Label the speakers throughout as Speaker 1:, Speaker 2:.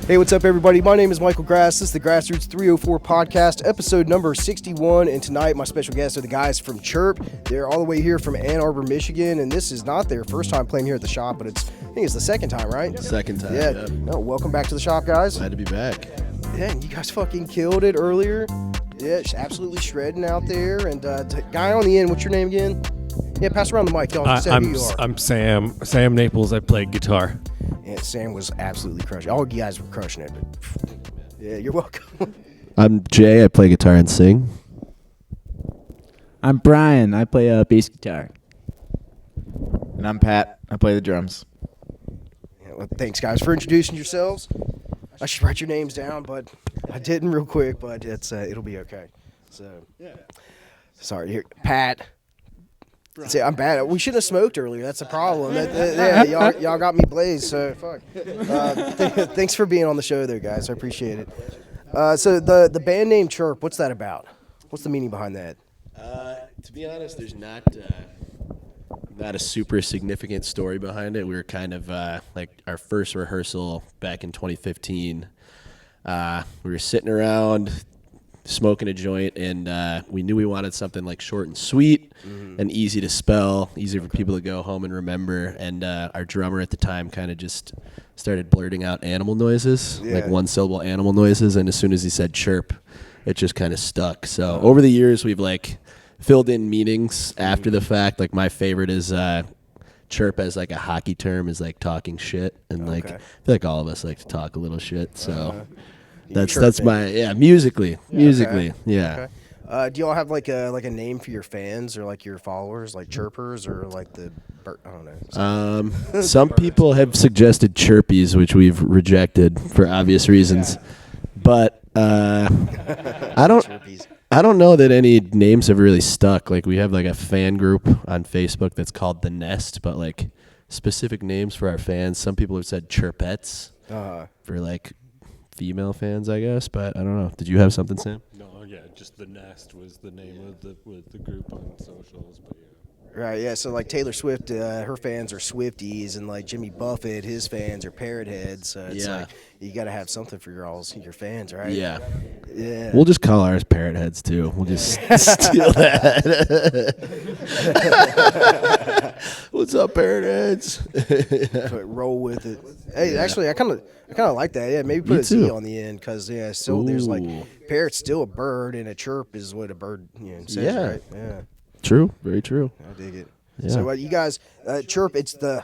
Speaker 1: Hey, what's up, everybody? My name is Michael Grass. This is the Grassroots 304 podcast, episode number 61. And tonight, my special guests are the guys from Chirp. They're all the way here from Ann Arbor, Michigan. And this is not their first time playing here at the shop, but I think it's the second time, right?
Speaker 2: Second time,
Speaker 1: yeah. No, welcome back to the shop, guys.
Speaker 2: Glad to be back.
Speaker 1: Yeah, and you guys fucking killed it earlier. Yeah, just absolutely shredding out there. And guy on the end, what's your name again? Yeah, pass around the mic. Y'all say who you are.
Speaker 3: I'm Sam. Sam Naples. I play guitar.
Speaker 1: Yeah, Sam was absolutely crushing. All you guys were crushing it. But yeah, you're welcome.
Speaker 2: I'm Jay. I play guitar and sing.
Speaker 4: I'm Brian. I play bass guitar.
Speaker 5: And I'm Pat. I play the drums.
Speaker 1: Yeah, well, thanks, guys, for introducing yourselves. I should write your names down, but I didn't real quick. But it'll be okay. So, yeah. Sorry, here, Pat. See, I'm bad. We shouldn't have smoked earlier. That's a problem. Yeah, y'all got me blazed. So fuck. Thanks for being on the show, there, guys. I appreciate it. So the band name Chirp, what's that about? What's the meaning behind that?
Speaker 2: To be honest, there's not a super significant story behind it. We were kind of like our first rehearsal back in 2015. We were sitting around smoking a joint, and we knew we wanted something like short and sweet and easy to spell, easy for people to go home and remember. And our drummer at the time kind of just started blurting out animal noises, like one-syllable animal noises. And as soon as he said chirp, it just kind of stuck. So over the years, we've like filled in meanings after the fact. Like my favorite is chirp as like a hockey term is like talking shit, and like I feel like all of us like to talk a little shit. So. That's my musically. Okay. Yeah.
Speaker 1: Okay. Do y'all have like a name for your fans or like your followers, like chirpers or like I don't know.
Speaker 2: Some people have suggested chirpies, which we've rejected for obvious reasons. But I don't know that any names have really stuck. Like we have like a fan group on Facebook that's called The Nest, but like specific names for our fans. Some people have said chirpettes for like female fans, I guess, but I don't know. Did you have something, Sam?
Speaker 3: No, yeah, just The Nest was the name of the group on socials, but yeah.
Speaker 1: Right, yeah. So like Taylor Swift, her fans are Swifties, and like Jimmy Buffett, his fans are Parrot Heads. So it's like you got to have something for your fans, right?
Speaker 2: Yeah.
Speaker 1: Yeah.
Speaker 2: We'll just call ours Parrot Heads too. We'll just steal that. What's up, Parrot Heads?
Speaker 1: Roll with it. Hey, actually, I kind of like that. Yeah, maybe put a Z on the end because still there's like parrot's still a bird, and a chirp is what a bird says, right? Yeah.
Speaker 2: True. Very true.
Speaker 1: I dig it.
Speaker 2: Yeah.
Speaker 1: So you guys, Chirp, it's the.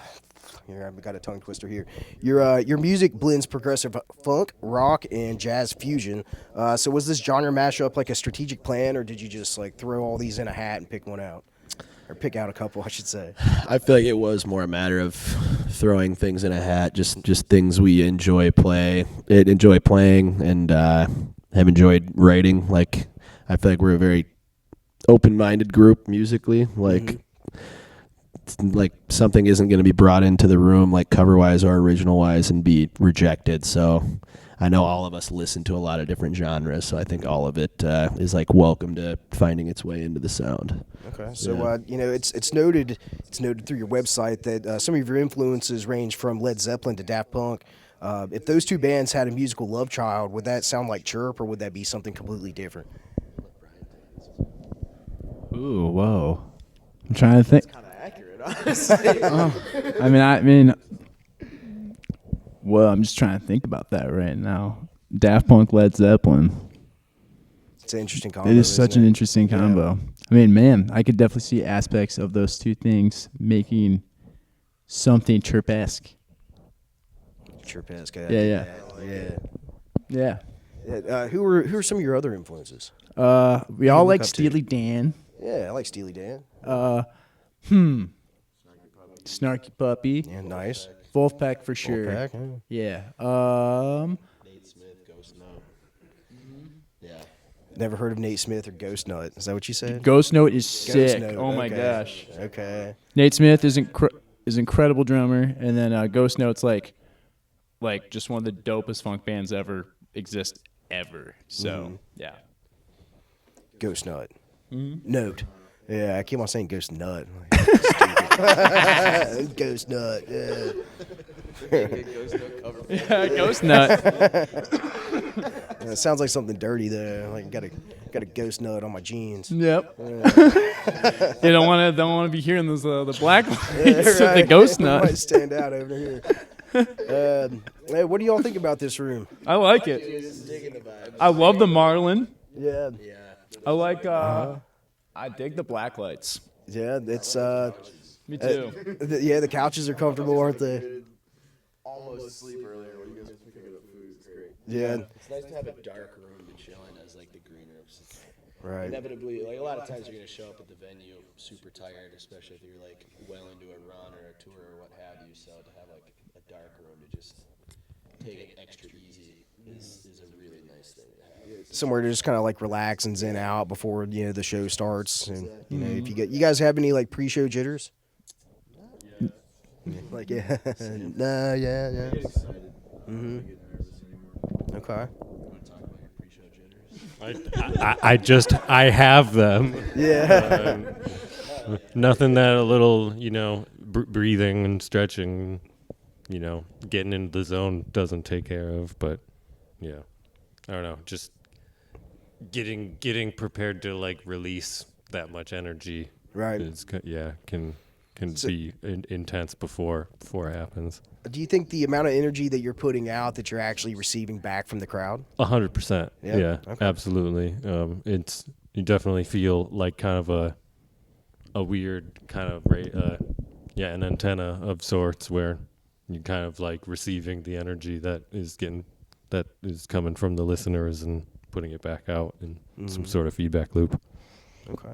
Speaker 1: Here, I've got a tongue twister here. Your music blends progressive funk, rock, and jazz fusion. So was this genre mashup like a strategic plan, or did you just like throw all these in a hat and pick one out? Or pick out a couple, I should say.
Speaker 2: I feel like it was more a matter of throwing things in a hat, just things we enjoy playing and have enjoyed writing. Like I feel like we're a very open-minded group musically. Like like something isn't going to be brought into the room like cover-wise or original-wise and be rejected. So I know all of us listen to a lot of different genres, so I think all of it is like welcome to finding its way into the sound.
Speaker 1: Okay, so it's noted through your website that some of your influences range from Led Zeppelin to Daft Punk. If those two bands had a musical love child, would that sound like Chirp, or would that be something completely different?
Speaker 4: Ooh, whoa! I'm trying to think.
Speaker 5: It's kind of accurate, honestly.
Speaker 4: I mean. Well, I'm just trying to think about that right now. Daft Punk, Led Zeppelin.
Speaker 1: It's an interesting combo.
Speaker 4: It is such an interesting combo. Yeah. I mean, man, I could definitely see aspects of those two things making something Chirp-esque.
Speaker 1: Chirp-esque.
Speaker 4: Yeah.
Speaker 1: Who are some of your other influences?
Speaker 4: We all like Steely Dan.
Speaker 1: Yeah, I like Steely Dan.
Speaker 4: Snarky Puppy.
Speaker 1: Yeah, nice.
Speaker 4: Vulfpeck for sure.
Speaker 1: Vulfpeck,
Speaker 4: yeah.
Speaker 2: Nate Smith, Ghost Note. Yeah.
Speaker 1: Never heard of Nate Smith or Ghost Nut. Is that what you said?
Speaker 4: Ghost Note is sick.
Speaker 1: Note,
Speaker 4: oh my gosh.
Speaker 1: Okay.
Speaker 4: Nate Smith is incredible drummer, and then Ghost Note's like just one of the dopest funk bands ever ever. So yeah.
Speaker 1: Ghost Nut.
Speaker 4: Mm-hmm.
Speaker 1: Note. Yeah, I keep on saying Ghost Nut. Ghost Nut. Yeah.
Speaker 4: Yeah, ghost nut.
Speaker 1: It sounds like something dirty though. Like got a ghost nut on my jeans.
Speaker 4: Yep. You don't want to be hearing those the black lights of the ghost
Speaker 1: It might
Speaker 4: nut.
Speaker 1: stand out over here. Hey, what do y'all think about this room?
Speaker 4: I like it. I love the Marlin.
Speaker 1: Yeah,
Speaker 4: I like. I dig the black lights.
Speaker 1: yeah, it's
Speaker 4: Me too.
Speaker 1: the couches are comfortable, aren't they?
Speaker 2: Almost asleep earlier when you guys were picking up food. It's great.
Speaker 1: Yeah,
Speaker 2: It's nice to have a dark room to chill in as like the green rooms.
Speaker 1: right.
Speaker 2: Inevitably, like a lot of times you're gonna show up at the venue super tired, especially if you're like well into a run or a tour or what have you. So to have like a dark room to just take it extra easy is a really nice thing to have.
Speaker 1: Somewhere to just kind of like relax and zen out before the show starts. And if you guys have any like pre-show jitters? Like yeah, no, yeah. Okay.
Speaker 3: I have them.
Speaker 1: Yeah.
Speaker 3: Nothing that a little, breathing and stretching, getting into the zone doesn't take care of. But yeah, I don't know, just getting prepared to like release that much energy.
Speaker 1: Right.
Speaker 3: Can be intense before it happens.
Speaker 1: Do you think the amount of energy that you're putting out that you're actually receiving back from the crowd?
Speaker 3: 100%.
Speaker 1: Yeah?
Speaker 3: Yeah,
Speaker 1: Okay.
Speaker 3: absolutely. You definitely feel like kind of a weird kind of an antenna of sorts where you kind of like receiving the energy that is coming from the listeners and putting it back out in some sort of feedback loop.
Speaker 1: Okay.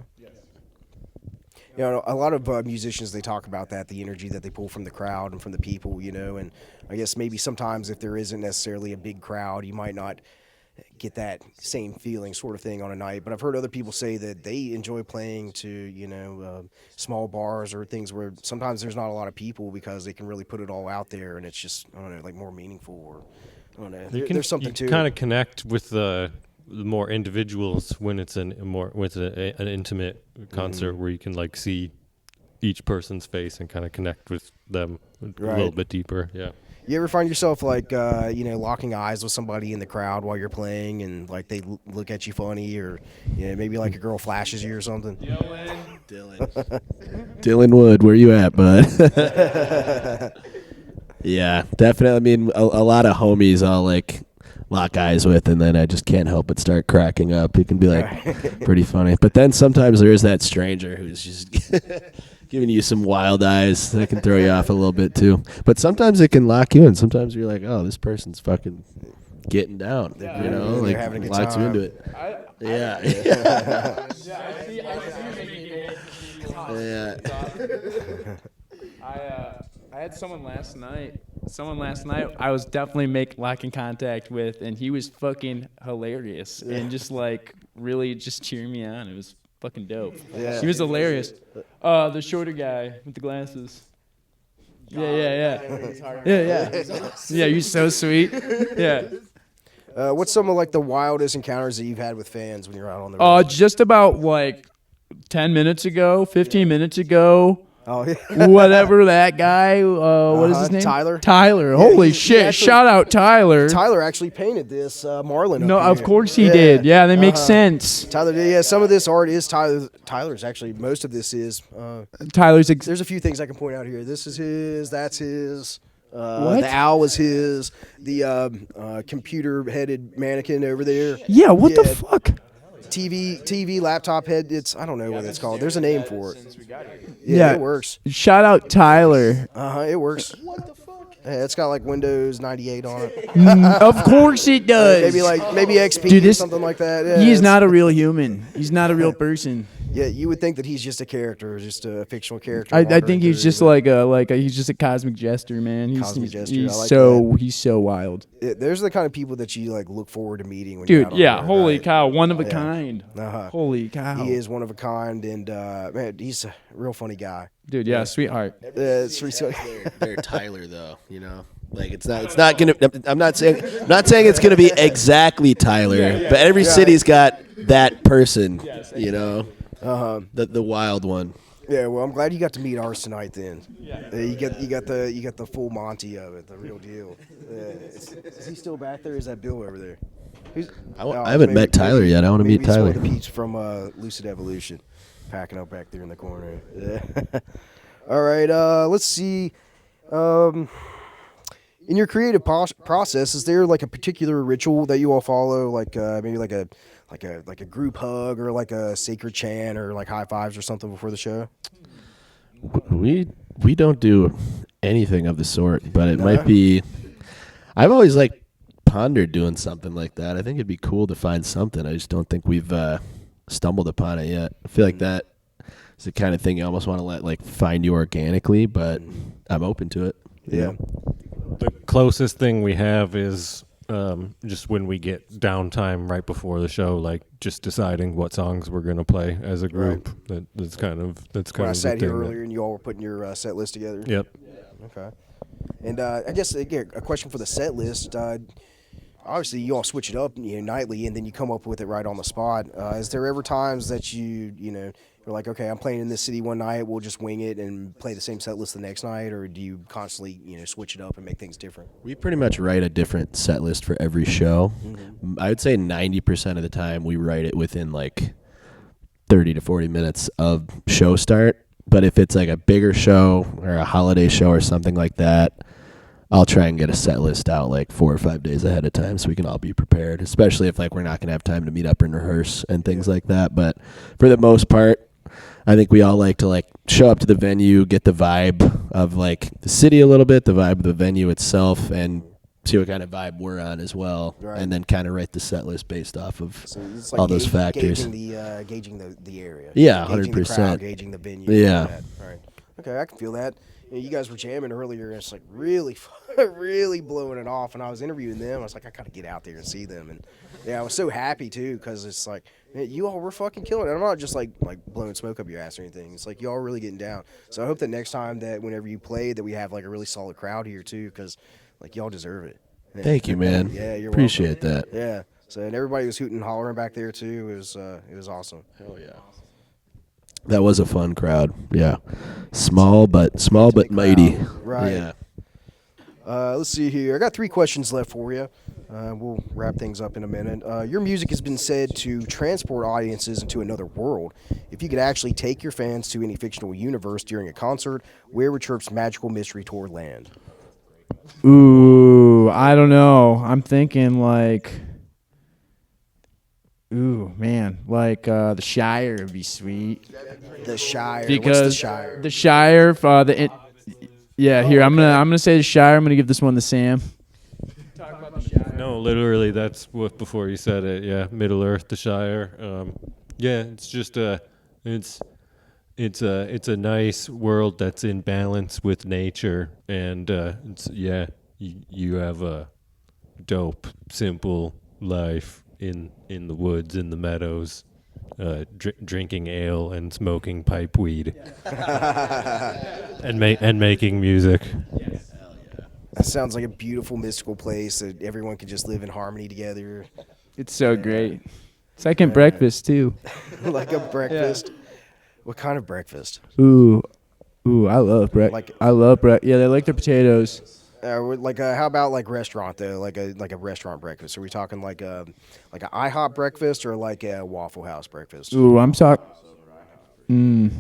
Speaker 1: A lot of musicians, they talk about that, the energy that they pull from the crowd and from the people, and I guess maybe sometimes if there isn't necessarily a big crowd, you might not get that same feeling sort of thing on a night. But I've heard other people say that they enjoy playing to, small bars or things where sometimes there's not a lot of people because they can really put it all out there and it's just, I don't know, like more meaningful or, I don't know, there's something to it.
Speaker 3: You kind of connect with the more individuals when it's an intimate concert where you can like see each person's face and kind of connect with them a little bit deeper. Yeah.
Speaker 1: You ever find yourself like locking eyes with somebody in the crowd while you're playing and like they look at you funny or maybe like a girl flashes you or something?
Speaker 2: Dylan Wood, where you at, bud? Yeah, definitely. I mean, a lot of homies I'll like lock eyes with, and then I just can't help but start cracking up. It can be like pretty funny, but then sometimes there is that stranger who's just giving you some wild eyes that can throw you off a little bit too. But sometimes it can lock you in. Sometimes you're like, oh, this person's fucking getting down. Like
Speaker 1: having a good
Speaker 2: locks you
Speaker 1: time.
Speaker 2: into it. Yeah.
Speaker 4: I had someone last night I was definitely locking contact with, and he was fucking hilarious and just like really just cheering me on. It was fucking dope.
Speaker 1: Yeah.
Speaker 4: He was hilarious. The shorter guy with the glasses. Yeah. Yeah, you're so sweet. Yeah.
Speaker 1: What's some of like the wildest encounters that you've had with fans when you're out on the road?
Speaker 4: Just about like 10 minutes ago, 15 minutes ago.
Speaker 1: Oh, yeah.
Speaker 4: Whatever that guy, what is his name?
Speaker 1: Tyler.
Speaker 4: Tyler. Holy shit.
Speaker 1: actually-
Speaker 4: Shout out Tyler.
Speaker 1: Tyler actually painted this Marlin.
Speaker 4: No,
Speaker 1: up
Speaker 4: of
Speaker 1: here.
Speaker 4: course he did. Yeah, that makes sense.
Speaker 1: Tyler did. Yeah, some of this art is Tyler's actually. Most of this is.
Speaker 4: Tyler's
Speaker 1: There's a few things I can point out here. This is his. That's his.
Speaker 4: What?
Speaker 1: The owl is his. The computer-headed mannequin over there.
Speaker 4: Yeah, what the
Speaker 1: Yeah.
Speaker 4: fuck?
Speaker 1: TV, laptop head. I don't know what it's called. There's a name for it.
Speaker 4: Yeah.
Speaker 1: It works.
Speaker 4: Shout out Tyler.
Speaker 1: It works. What the fuck? Yeah, it's got like Windows 98 on it.
Speaker 4: Of course it does.
Speaker 1: Maybe XP
Speaker 4: Dude,
Speaker 1: or something like that. Yeah,
Speaker 4: He's
Speaker 1: it's-
Speaker 4: not a real human. He's not a real person.
Speaker 1: Yeah, you would think that he's just a character, just a fictional character.
Speaker 4: I
Speaker 1: wandering
Speaker 4: think he's
Speaker 1: through,
Speaker 4: just
Speaker 1: but
Speaker 4: he's just a cosmic jester, man.
Speaker 1: Cosmic jester,
Speaker 4: He's
Speaker 1: I like
Speaker 4: he's so wild.
Speaker 1: There's the kind of people that you like look forward to meeting when
Speaker 4: Dude,
Speaker 1: you're out on
Speaker 4: yeah,
Speaker 1: the road,
Speaker 4: holy
Speaker 1: right?
Speaker 4: cow, one of a
Speaker 1: Yeah.
Speaker 4: kind.
Speaker 1: Uh-huh.
Speaker 4: Holy cow.
Speaker 1: He is one of a kind, and man, he's a real funny guy.
Speaker 4: Dude, yeah, sweetheart.
Speaker 1: It's pretty
Speaker 2: They're Tyler though, Like it's not gonna. I'm not saying it's gonna be exactly Tyler, but every city's got that person, The wild one.
Speaker 1: Yeah, well, I'm glad you got to meet ours tonight. Then, you got the full Monty of it, the real deal. Is he still back there? Or is that Bill over there?
Speaker 2: I haven't met Tyler yet. I want to meet Tyler.
Speaker 1: Maybe it's one of the peeps from Lucid Evolution, packing up back there in the corner. Yeah. All right. Let's see. In your creative process, is there like a particular ritual that you all follow? Like maybe like a group hug or like a sacred chant or like high fives or something before the show?
Speaker 2: We don't do anything of the sort, but it might be. I've always like pondered doing something like that. I think it'd be cool to find something. I just don't think we've stumbled upon it yet. I feel like that is the kind of thing you almost want to let like find you organically, but I'm open to it.
Speaker 1: Yeah.
Speaker 3: The closest thing we have is just when we get downtime right before the show, like just deciding what songs we're gonna play as a group. Right. That's kind of
Speaker 1: when I sat here earlier and you all were putting your set list together.
Speaker 3: Yep.
Speaker 1: Okay. And I guess again, a question for the set list. Obviously, you all switch it up nightly, and then you come up with it right on the spot. Is there ever times that you're like, okay, I'm playing in this city one night, we'll just wing it and play the same set list the next night, or do you constantly switch it up and make things different?
Speaker 2: We pretty much write a different set list for every show. Mm-hmm. I would say 90% of the time we write it within like 30 to 40 minutes of show start. But if it's like a bigger show or a holiday show or something like that, I'll try and get a set list out like 4 or 5 days ahead of time so we can all be prepared, especially if like we're not going to have time to meet up and rehearse and things like that. But for the most part, I think we all like to like show up to the venue, get the vibe of like the city a little bit, the vibe of the venue itself, and see what kind of vibe we're on as well, right. And then kind of write the set list based off of like all those factors.
Speaker 1: Gauging the area.
Speaker 2: Yeah, 100%.
Speaker 1: Gauging the crowd, gauging the venue.
Speaker 2: Yeah.
Speaker 1: Right. Okay, I can feel that. You guys were jamming earlier, and it's like really, really blowing it off. And I was interviewing them. I was like, I gotta get out there and see them. And yeah, I was so happy too because it's like, man, you all were fucking killing it. I'm not just like blowing smoke up your ass or anything. It's like you all really getting down. So I hope that next time that whenever you play, that we have like a really solid crowd here too, because like y'all deserve it.
Speaker 2: Thank you, man.
Speaker 1: Yeah, you're
Speaker 2: appreciate
Speaker 1: welcome.
Speaker 2: that.
Speaker 1: Yeah. So and everybody was hooting and hollering back there too. It was awesome.
Speaker 2: Hell yeah. That was a fun crowd. Yeah. Small but mighty.
Speaker 1: Right.
Speaker 2: Yeah.
Speaker 1: Let's see here. I got 3 questions left for you. We'll wrap things up in a minute. Your music has been said to transport audiences into another world. If you could actually take your fans to any fictional universe during a concert, where would Chirp's magical mystery tour land?
Speaker 4: Ooh, I don't know. I'm thinking like... Ooh, man, like the Shire would be sweet.
Speaker 1: The Shire.
Speaker 4: Because
Speaker 1: what's the Shire?
Speaker 4: The Shire, here I'm gonna say the Shire. I'm gonna give this one to Sam. Talk about the Shire.
Speaker 3: No, literally, that's what before you said it. Yeah, Middle Earth, the Shire. Yeah, it's just it's a nice world that's in balance with nature, and you have a dope, simple life in the woods, in the meadows, drinking ale and smoking pipe weed, and making music.
Speaker 1: Yes. That sounds like a beautiful mystical place that everyone can just live in harmony together.
Speaker 4: It's so great. Second breakfast too.
Speaker 1: Like a breakfast. Yeah. What kind of breakfast?
Speaker 4: Ooh, I love breakfast. I love breakfast. Yeah, they like their potatoes.
Speaker 1: How about like restaurant though? Like a restaurant breakfast? Are we talking like an IHOP breakfast or like a Waffle House breakfast?
Speaker 4: Ooh, I'm talking.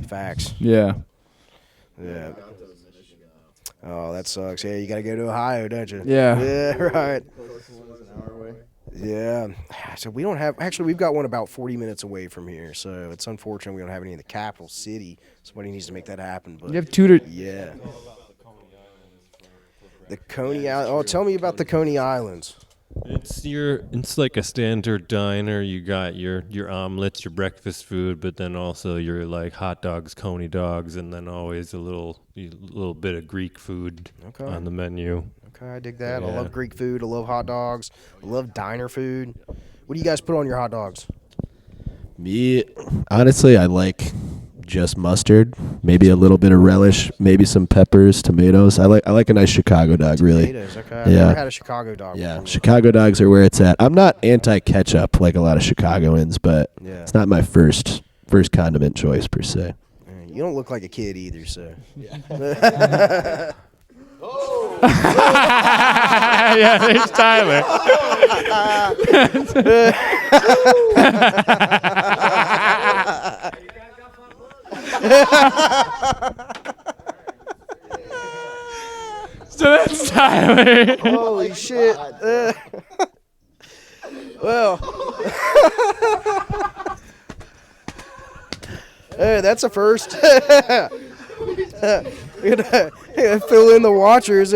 Speaker 1: Facts.
Speaker 4: Yeah.
Speaker 1: Yeah. Oh, that sucks. Yeah, you gotta go to Ohio, don't you?
Speaker 4: Yeah.
Speaker 1: Yeah, right. Yeah. So we don't have. Actually, we've got one about 40 minutes away from here. So it's unfortunate we don't have any in the capital city. Somebody needs to make that happen. But
Speaker 4: you have tutored.
Speaker 1: Yeah. The Coney Islands. Oh, tell me about the Coney Islands.
Speaker 3: It's like a standard diner. You got your omelets, your breakfast food, but then also your like hot dogs, Coney dogs, and then always a little bit of Greek food on the menu.
Speaker 1: Okay, I dig that. Yeah. I love Greek food. I love hot dogs. I love diner food. What do you guys put on your hot dogs?
Speaker 2: Me, honestly, I like just mustard, maybe a little bit of relish, maybe some peppers, tomatoes. I like a nice Chicago dog, really.
Speaker 1: Tomatoes, okay. I've never had a Chicago dog before.
Speaker 2: Chicago dogs are where it's at. I'm not anti-ketchup like a lot of Chicagoans, but it's not my first condiment choice per se.
Speaker 1: You you don't look like a kid either. So.
Speaker 4: Yeah, there's Tyler. So that's Tyler.
Speaker 1: Holy shit. Well. Hey, that's a first. We're gonna fill in the watchers.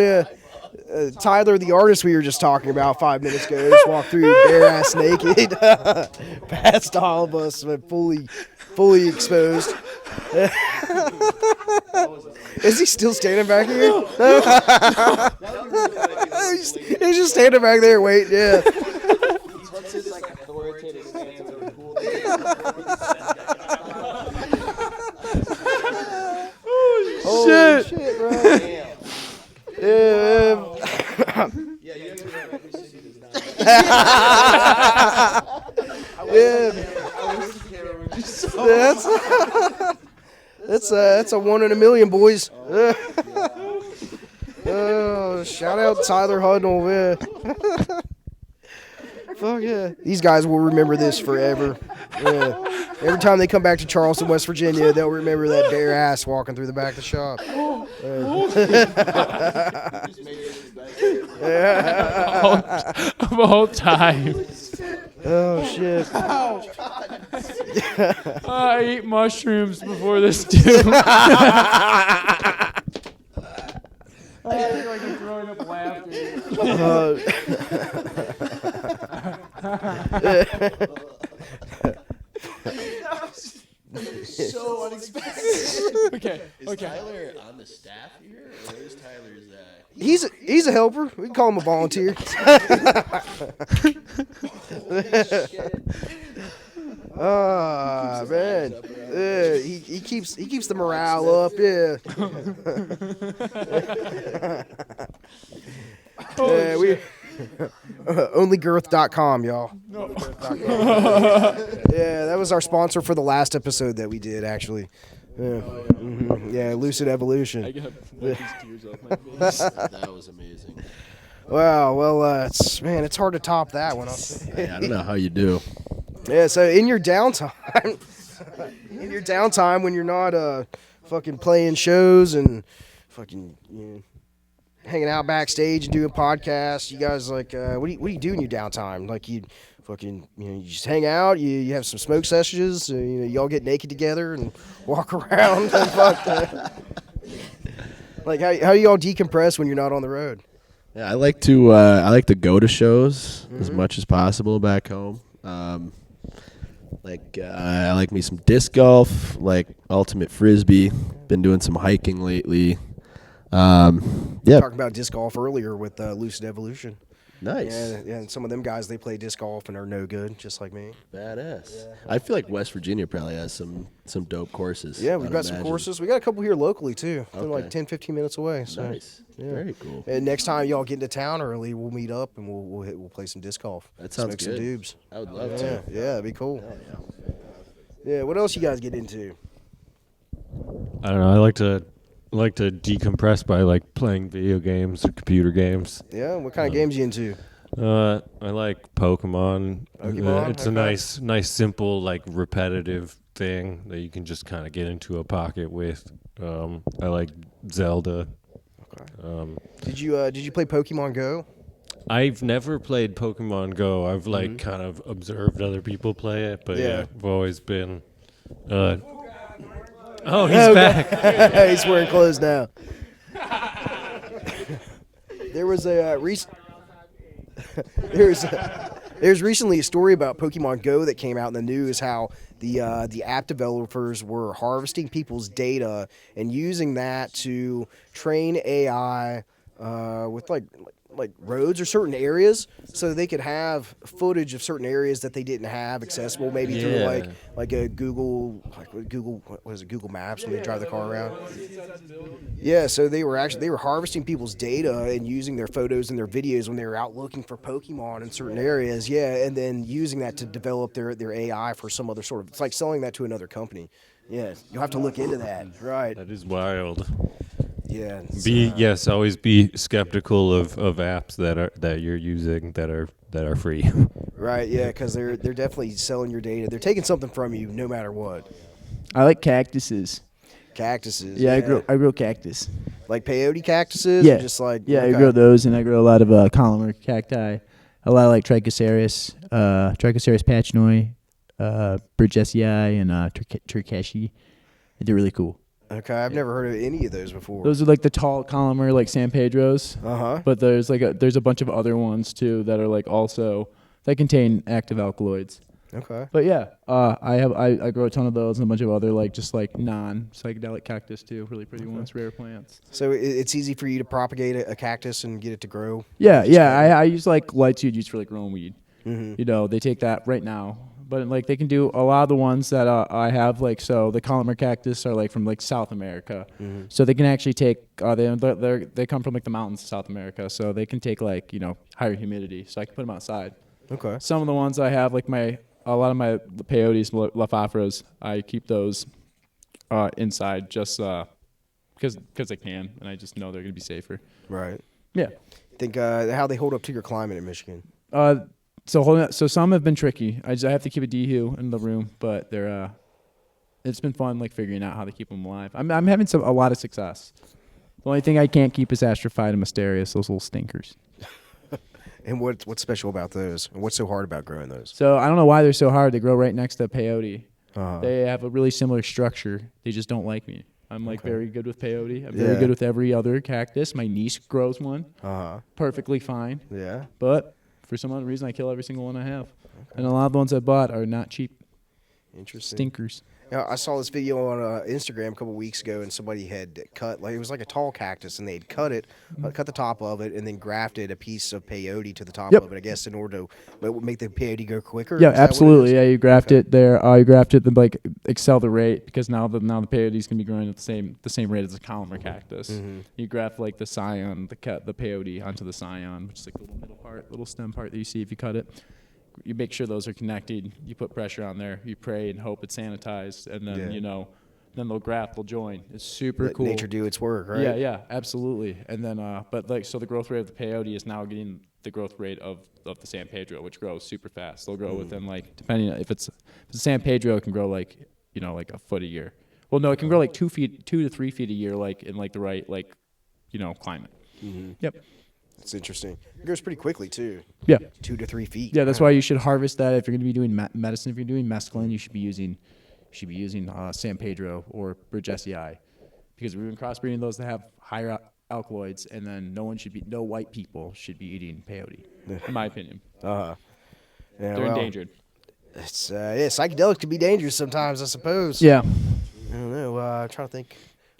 Speaker 1: Tyler, the artist we were just talking about 5 minutes ago, just walked through bare ass naked, past all of us, but fully exposed. Is he still standing back here? He's just standing back there waiting. Yeah. Holy shit, bro. That's a 1 in a million, boys. Shout out Tyler Hudnall. Yeah. Fuck yeah. These guys will remember this forever. Yeah. Every time they come back to Charleston, West Virginia, they'll remember that bare ass walking through the back of the shop.
Speaker 4: Of all time.
Speaker 1: Oh shit.
Speaker 4: I ate mushrooms before this too. I feel like I'm throwing up laughter.
Speaker 5: So unexpected.
Speaker 4: Okay.
Speaker 2: Is Tyler on the staff here, or is Tyler's?
Speaker 1: He's a helper. We can call him a volunteer. Ah, man. He keeps the morale up. Yeah. We onlygirth.com, y'all. Yeah, that was our sponsor for the last episode that we did, actually. Yeah, Lucid Evolution.
Speaker 4: I got these tears off my face.
Speaker 2: That was amazing.
Speaker 1: Wow, well, it's hard to top that one.
Speaker 2: I don't know how you do.
Speaker 1: Yeah, so in your downtime, when you're not fucking playing shows and fucking hanging out backstage and doing podcasts, you guys like what do you do in your downtime? Like you fucking you just hang out, you have some smoke sessions, you all get naked together and walk around and fuck. Like how you all decompress when you're not on the road?
Speaker 2: Yeah, I like to go to shows as much as possible back home. I like me some disc golf, like ultimate frisbee. Been doing some hiking lately.
Speaker 1: Talking about disc golf earlier with Lucid Evolution.
Speaker 2: Nice.
Speaker 1: Yeah, and some of them guys, they play disc golf and are no good, just like me.
Speaker 2: Badass. Yeah. I feel like West Virginia probably has some dope courses.
Speaker 1: Yeah, we've got some courses. We got a couple here locally, too. They're like 10, 15 minutes away. So.
Speaker 2: Nice.
Speaker 1: Yeah.
Speaker 2: Very cool.
Speaker 1: And next time y'all get into town early, we'll meet up and we'll play some disc golf.
Speaker 2: That sounds
Speaker 1: Smoke
Speaker 2: good.
Speaker 1: some dubs.
Speaker 2: I would love to.
Speaker 1: Yeah, it'd be cool. Yeah, what else you guys get into?
Speaker 3: I don't know. I like to decompress by like playing video games or computer games.
Speaker 1: Yeah, what kind of games you into?
Speaker 3: I like Pokemon. It's
Speaker 1: okay.
Speaker 3: a nice, simple, like repetitive thing that you can just kind of get into a pocket with. I like Zelda.
Speaker 1: Okay. Did you play Pokemon Go?
Speaker 3: I've never played Pokemon Go. I've like kind of observed other people play it, but yeah I've always been. Oh, he's back.
Speaker 1: He's wearing clothes now. There was a there's recently a story about Pokemon Go that came out in the news, how the app developers were harvesting people's data and using that to train AI with like like roads or certain areas, so they could have footage of certain areas that they didn't have accessible, maybe through
Speaker 3: Yeah.
Speaker 1: like a Google, what was it, Google Maps when they drive the car around. Yeah, so they were harvesting people's data and using their photos and their videos when they were out looking for Pokemon in certain areas. Yeah, and then using that to develop their AI for some other sort of. It's like selling that to another company. Yeah, you'll have to look into that. Right.
Speaker 3: That is wild.
Speaker 1: Yeah.
Speaker 3: Always be skeptical of apps that you're using that are free.
Speaker 1: Right. Yeah, because they're definitely selling your data. They're taking something from you no matter what.
Speaker 4: I like cactuses.
Speaker 1: Cactuses.
Speaker 4: Yeah, I grow cactus.
Speaker 1: Like peyote cactuses.
Speaker 4: Yeah.
Speaker 1: Or just like
Speaker 4: Yeah,
Speaker 1: okay.
Speaker 4: I grow those, and I grow a lot of columnar cacti, a lot of like Trichocereus, pachnoi, Burgessii, and Turkeshi. They're really cool.
Speaker 1: Okay, I've never heard of any of those before.
Speaker 4: Those are like the tall columnar, like San Pedros.
Speaker 1: Uh-huh.
Speaker 4: But there's a bunch of other ones too that are like also that contain active alkaloids.
Speaker 1: Okay.
Speaker 4: But yeah, I grow a ton of those and a bunch of other like just like non-psychedelic cactus too, really pretty ones, rare plants.
Speaker 1: So it's easy for you to propagate a cactus and get it to grow?
Speaker 4: Yeah. I use like light seed juice for like growing weed.
Speaker 1: Mm-hmm.
Speaker 4: You know, they take that right now. But like they can do a lot of the ones that I have, like so the columnar cactus are like from like South America, so they can actually take they come from like the mountains of South America, so they can take like higher humidity, so I can put them outside.
Speaker 1: Okay.
Speaker 4: Some of the ones I have like a lot of my peyotes, lafafras, I keep those inside just because I can, and I just know they're gonna be safer.
Speaker 1: Right.
Speaker 4: Yeah.
Speaker 1: Think how they hold up to your climate in Michigan?
Speaker 4: So some have been tricky. I have to keep a dehu in the room, but they're it's been fun like figuring out how to keep them alive. I'm having a lot of success. The only thing I can't keep is astrophyte and mysterious, those little stinkers.
Speaker 1: And what's special about those? And what's so hard about growing those?
Speaker 4: So I don't know why they're so hard. They grow right next to peyote.
Speaker 1: Uh-huh.
Speaker 4: They have a really similar structure. They just don't like me. I'm like very good with peyote. I'm very
Speaker 1: Yeah.
Speaker 4: good with every other cactus. My niece grows one.
Speaker 1: Uh-huh.
Speaker 4: Perfectly fine.
Speaker 1: Yeah.
Speaker 4: But for some other reason, I kill every single one I have. And a lot of the ones I bought are not cheap.
Speaker 1: Interesting.
Speaker 4: Stinkers.
Speaker 1: Yeah, I saw this video on Instagram a couple weeks ago, and somebody had cut it was like a tall cactus, and they'd cut the top of it, and then grafted a piece of peyote to the top
Speaker 4: Yep.
Speaker 1: of it. I guess in order to make the peyote go quicker.
Speaker 4: Yeah,
Speaker 1: Is that what it
Speaker 4: absolutely.
Speaker 1: is?
Speaker 4: Yeah, you graft it there. You graft it to like excel the rate because now the peyote's gonna be growing at the same rate as a columnar cactus.
Speaker 1: Mm-hmm.
Speaker 4: You graft like the scion, the peyote onto the scion, which is like the little middle part, little stem part that you see if you cut it. You make sure those are connected. You put pressure on there. You pray and hope it's sanitized, and then then they'll graft, they'll join. It's super
Speaker 1: Let
Speaker 4: cool.
Speaker 1: nature do its work, right?
Speaker 4: Yeah, absolutely. And then, but like, so the growth rate of the peyote is now getting the growth rate of the San Pedro, which grows super fast. They'll grow within like, depending on if it's San Pedro, it can grow like, like a foot a year. Well, no, it can grow like 2 to 3 feet a year, like in like the right, like, climate.
Speaker 1: Mm-hmm.
Speaker 4: Yep.
Speaker 1: It's interesting. It goes pretty quickly too.
Speaker 4: Yeah.
Speaker 1: 2 to 3 feet.
Speaker 4: Yeah, that's why you should harvest that if you're going to be doing medicine. If you're doing mescaline, you should be using San Pedro or Burgessii, because we've been crossbreeding those that have higher alkaloids, and then no white people should be eating peyote, in my opinion.
Speaker 1: Uh-huh. Yeah,
Speaker 4: They're endangered.
Speaker 1: It's psychedelic can be dangerous sometimes, I suppose.
Speaker 4: Yeah.
Speaker 1: I don't know. I'm trying to think.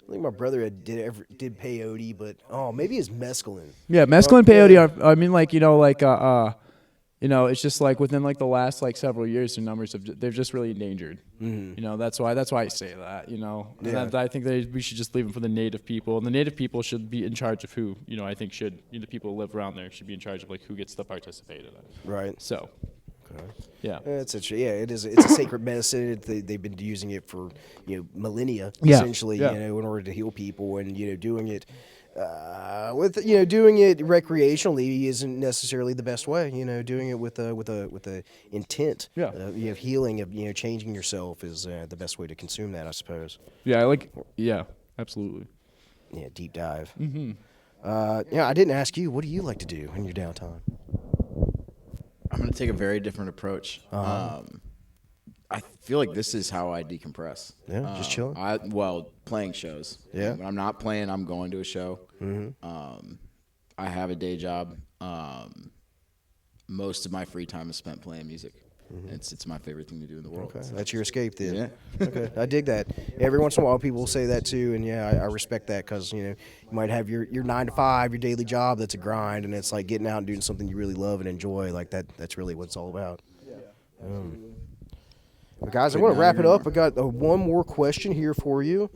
Speaker 1: I think my brother did peyote, but maybe it's mescaline.
Speaker 4: Yeah, mescaline and peyote are. I mean, it's just like within like the last like several years, their numbers they're just really endangered.
Speaker 1: Mm-hmm.
Speaker 4: That's why I say that. And I think we should just leave them for the native people, and the native people should be in charge of who I think should the people who live around there should be in charge of like who gets to participate in it.
Speaker 1: Right.
Speaker 4: So.
Speaker 1: Okay.
Speaker 4: Yeah.
Speaker 1: It's a sacred medicine. They've been using it for millennia,
Speaker 4: Yeah.
Speaker 1: essentially,
Speaker 4: Yeah.
Speaker 1: in order to heal people, and doing it doing it recreationally isn't necessarily the best way. Doing it with a intent,
Speaker 4: Yeah.
Speaker 1: of healing, of changing yourself is the best way to consume that, I suppose.
Speaker 4: Yeah, absolutely.
Speaker 1: Yeah, deep dive.
Speaker 4: Mm-hmm.
Speaker 1: I didn't ask you. What do you like to do in your downtime?
Speaker 5: I'm going to take a very different approach.
Speaker 1: Uh-huh.
Speaker 5: I feel like this is how I decompress.
Speaker 1: Yeah, just chilling?
Speaker 5: Playing shows.
Speaker 1: Yeah.
Speaker 5: When I'm not playing, I'm going to a show.
Speaker 1: Mm-hmm.
Speaker 5: I have a day job. Most of my free time is spent playing music. It's my favorite thing to do in the world.
Speaker 1: Okay, that's your escape then.
Speaker 5: Yeah.
Speaker 1: Okay, I dig that. Every once in a while, people will say that too, and yeah, I respect that because you might have your 9 to 5, your daily job that's a grind, and it's like getting out and doing something you really love and enjoy. Like that's really what it's all about. But guys, I want to wrap it up. I got one more question here for you.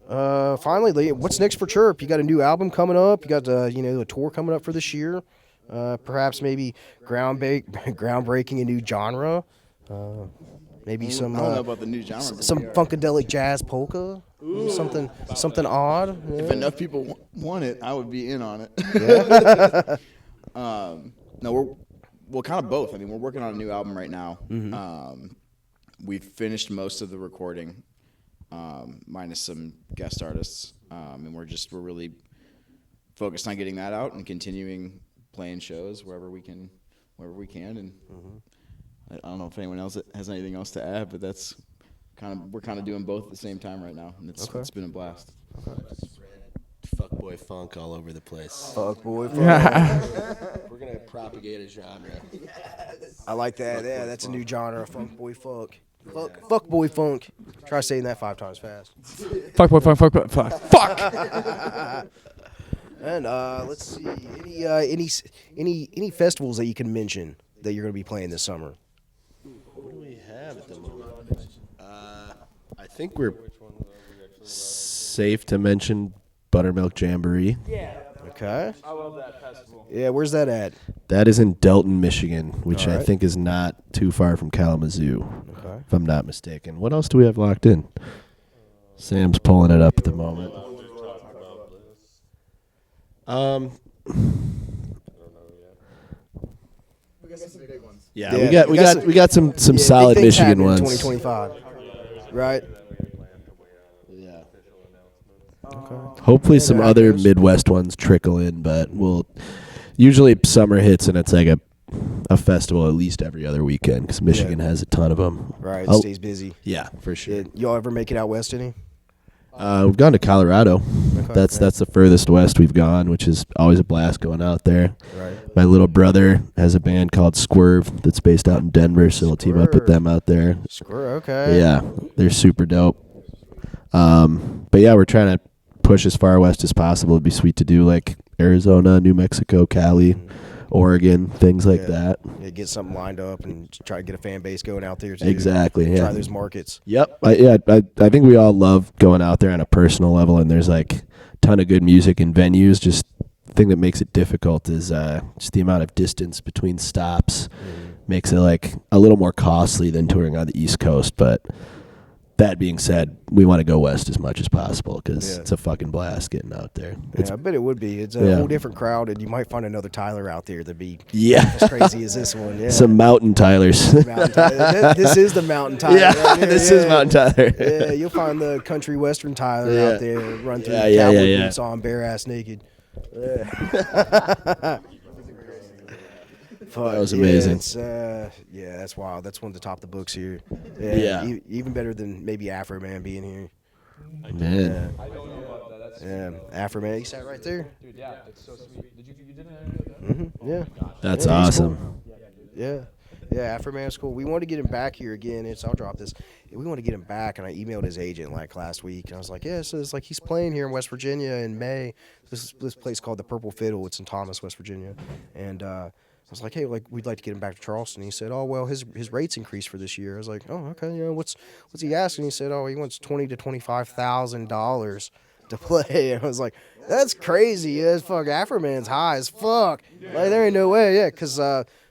Speaker 1: Finally, what's next for Chirp? You got a new album coming up. You got a tour coming up for this year. Perhaps maybe groundbreaking a new genre. Maybe some.
Speaker 5: I don't know about the new genre.
Speaker 1: Some funkadelic jazz polka. Something odd.
Speaker 5: If enough people want it, I would be in on it.
Speaker 1: Yeah.
Speaker 5: No, we're kind of both. I mean, we're working on a new album right now. We've finished most of the recording, minus some guest artists, and we're really focused on getting that out and continuing playing shows wherever we can, and I don't know if anyone else has anything else to add, but that's we're kind of doing both at the same time right now, and it's been a blast.
Speaker 2: Fuckboy funk all over the place.
Speaker 1: Fuckboy funk.
Speaker 2: We're gonna propagate a genre.
Speaker 1: I like that. Yeah, that's a new genre. Funkboy funk. Fuckboy funk. Try saying that 5 times fast.
Speaker 4: Fuck, boy, fuck, fuck, fuck, fuck.
Speaker 1: And let's see, any festivals that you can mention that you're going to be playing this summer?
Speaker 2: What do we have at the moment? I think we're safe to mention Buttermilk Jamboree.
Speaker 1: Okay.
Speaker 4: I love that festival.
Speaker 1: Yeah, where's that at?
Speaker 2: That is in Delton, Michigan, which
Speaker 1: All
Speaker 2: I
Speaker 1: right.
Speaker 2: think is not too far from Kalamazoo,
Speaker 1: Okay.
Speaker 2: if I'm not mistaken. What else do we have locked in? Sam's pulling it up at the moment. Yeah,
Speaker 1: Yeah,
Speaker 2: we got some solid
Speaker 1: big things
Speaker 2: Michigan
Speaker 1: happening in
Speaker 2: ones.
Speaker 1: 2025. Right?
Speaker 2: Yeah.
Speaker 1: Okay.
Speaker 2: Hopefully some
Speaker 1: Yeah,
Speaker 2: other
Speaker 1: guys.
Speaker 2: Midwest ones trickle in, but we'll usually summer hits and it's like a festival at least every other weekend because Michigan has a ton of them.
Speaker 1: Right,
Speaker 2: Oh,
Speaker 1: stays busy.
Speaker 2: yeah, for sure.
Speaker 1: Yeah, y'all ever make it out west any?
Speaker 2: We've gone to Colorado.
Speaker 1: Okay,
Speaker 2: That's the furthest west we've gone, which is always a blast going out there.
Speaker 1: Right.
Speaker 2: My little brother has a band called Swerve that's based out in Denver, so we'll team up with them out there.
Speaker 1: Square, okay.
Speaker 2: Yeah, they're super dope. But yeah, we're trying to push as far west as possible. It'd be sweet to do like Arizona, New Mexico, Cali, Oregon, things like that.
Speaker 1: Yeah, get something lined up and try to get a fan base going out there too.
Speaker 2: Exactly. Yeah.
Speaker 1: Try those markets.
Speaker 2: Yep. I think we all love going out there on a personal level, and there's like a ton of good music and venues. Just the thing that makes it difficult is just the amount of distance between stops makes it like a little more costly than touring on the East Coast. But that being said, we want to go west as much as possible because it's a fucking blast getting out there.
Speaker 1: Yeah, I bet it would be. It's a whole different crowd, and you might find another Tyler out there that'd be as crazy as this one. Yeah.
Speaker 2: Some Mountain Tylers.
Speaker 1: Mountain Tyler. This is the Mountain Tyler.
Speaker 2: Yeah, this is Mountain Tyler.
Speaker 1: Yeah, you'll find the country western Tyler out there, run through
Speaker 2: Yeah,
Speaker 1: cowboy
Speaker 2: yeah.
Speaker 1: boots on, bare ass naked. Yeah.
Speaker 2: That was amazing.
Speaker 1: Yeah, that's wild. That's one to top the books here.
Speaker 2: Yeah.
Speaker 1: Even better than maybe Afro Man being here.
Speaker 2: Man.
Speaker 4: I don't know about that. That's
Speaker 1: Yeah, Afro Man, he sat right there.
Speaker 4: dude, yeah, it's so sweet. Did you didn't know that?
Speaker 1: Yeah.
Speaker 2: That's
Speaker 1: Yeah, he's
Speaker 2: awesome.
Speaker 1: Yeah. Yeah, Afro Man's cool. We wanted to get him back here again. I'll drop this. We want to get him back, and I emailed his agent like last week, and I was like, yeah, so it's like he's playing here in West Virginia in May. This place called the Purple Fiddle. It's in Thomas, West Virginia, and I was like, hey, we'd like to get him back to Charleston. He said, oh well, his rates increased for this year. I was like, oh okay, what's he asking? He said, oh, he wants $20,000 to $25,000 to play. And I was like, that's crazy. Yeah, fuck, Afro Man's high as fuck. Like there ain't no way. Yeah, because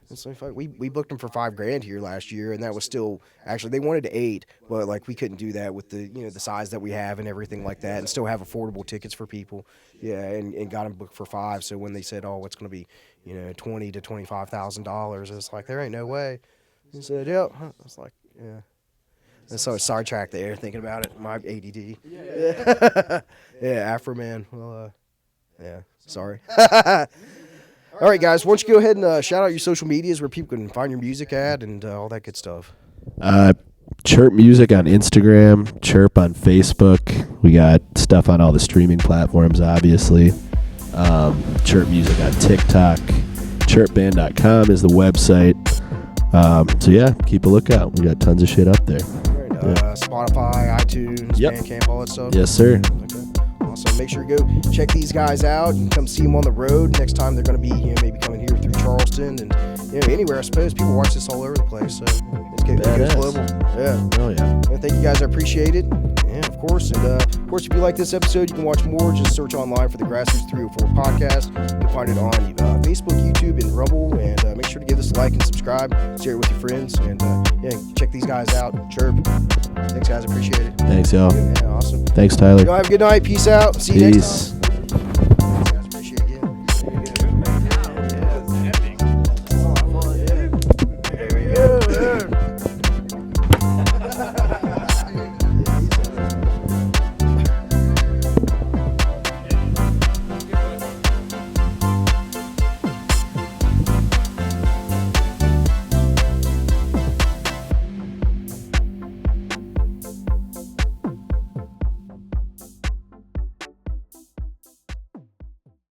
Speaker 1: it's like, fuck, we booked him for $5,000 here last year, and that was still actually they wanted to 8, but like we couldn't do that with the the size that we have and everything like that, and still have affordable tickets for people. Yeah, and got him booked for 5. So when they said, oh, it's going to be $20,000 to $25,000, it's like there ain't no way. He said, yep. I was like, yeah. And so sidetracked there thinking about it. My ADD. Yeah, Afro Man. Well, yeah. Sorry. All right, guys. Why don't you go ahead and shout out your social medias where people can find your music at and all that good stuff.
Speaker 2: Chirp Music on Instagram, Chirp on Facebook. We got stuff on all the streaming platforms, obviously. Chirp Music on TikTok. ChirpBand.com is the website. So yeah, keep a lookout. We got tons of shit up there.
Speaker 1: Spotify, iTunes,
Speaker 2: Yep.
Speaker 1: Bandcamp, all that stuff.
Speaker 2: Yes, sir.
Speaker 1: Okay. Awesome. Make sure to go check these guys out. You can come see them on the road next time they're going to be, maybe coming here through Charleston and anywhere. I suppose people watch this all over the place, so it goes global. Yeah.
Speaker 2: Oh yeah.
Speaker 1: Well, thank you guys. I appreciate it. And of course, if you like this episode, you can watch more. Just search online for the Grassroots 304 podcast. You can find it on Facebook, YouTube, and Rumble. And make sure to give this a like and subscribe. Share it with your friends. And check these guys out. Chirp. Thanks, guys. Appreciate it.
Speaker 2: Thanks, y'all.
Speaker 1: Yeah, awesome.
Speaker 2: Thanks, Tyler.
Speaker 1: Have a good night. Peace out. See you next time.
Speaker 2: Peace.